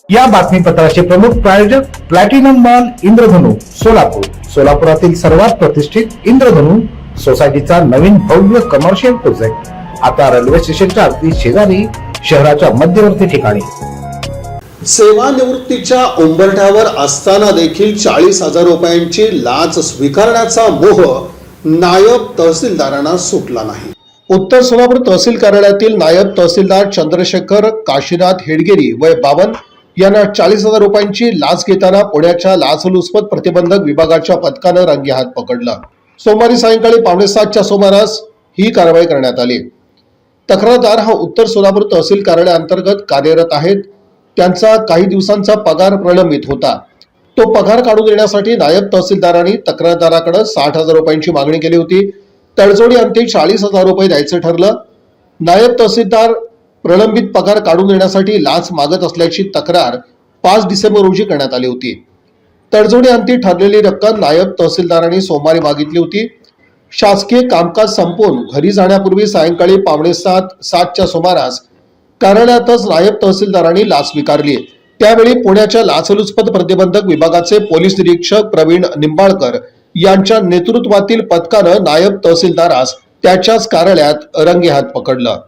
या बातमीपत्राचे प्रमुख प्रायोजक प्लॅटिनम मॉल इंद्रधनु सोलापूर. सोलापुरातील सर्वात प्रतिष्ठित इंद्रधनु सोसायटीचा नवीन भव्य कमर्शियल प्रोजेक्ट आता रेल्वे स्टेशनच्या अगदी शेजारी शहराच्या मध्यवर्ती ठिकाणी. सेवानिवृत्तीच्या उंबरठ्यावर असताना देखील 40,000 रुपयांची लाच स्वीकारण्याचा मोह नायब तहसीलदारांना सुटला नाही. उत्तर सोलापूर तहसील कार्यालयातील नायब तहसीलदार चंद्रशेखर काशीनाथ हेडगेरी वय 52 यांना 40,000 रुपयांची लाच घेताना पुण्याच्या लाचलुचपत प्रतिबंधक विभागाच्या पथकानं रंगेहात पकडलं. सोमवारी सायंकाळी 5:45च्या सुमारास ही कारवाई करण्यात आली. तक्रारदार हा उत्तर सोलापूर तहसील कार्यालयाअंतर्गत कार्यरत आहेत. त्यांचा काही दिवसांचा पगार प्रलंबित होता. तो पगार काढून देण्यासाठी नायब तहसीलदारांनी तक्रारदाराकडे 60,000 रुपयांची मागणी केली होती. तडजोडी अंती 40,000 रुपये द्यायचं ठरलं. नायब तहसीलदार प्रलंबित पगार काढून देण्यासाठी लाच मागत असल्याची तक्रार 5 डिसेंबर रोजी करण्यात आली होती. तडजोडी अंती ठरलेली रक्कम नायब तहसीलदारांनी सोमवारी मागितली होती. शासकीय कामकाज संपवून घरी जाण्यापूर्वी सायंकाळी 6:45-7च्या सुमारास कार्यालयातच नायब तहसीलदारांनी लाच स्वीकारली. त्यावेळी पुण्याच्या लाचलुचपत प्रतिबंधक विभागाचे पोलीस निरीक्षक प्रवीण निंबाळकर यांच्या नेतृत्वातील पथकानं नायब तहसीलदारास त्याच्याच कार्यालयात रंगेहात पकडलं.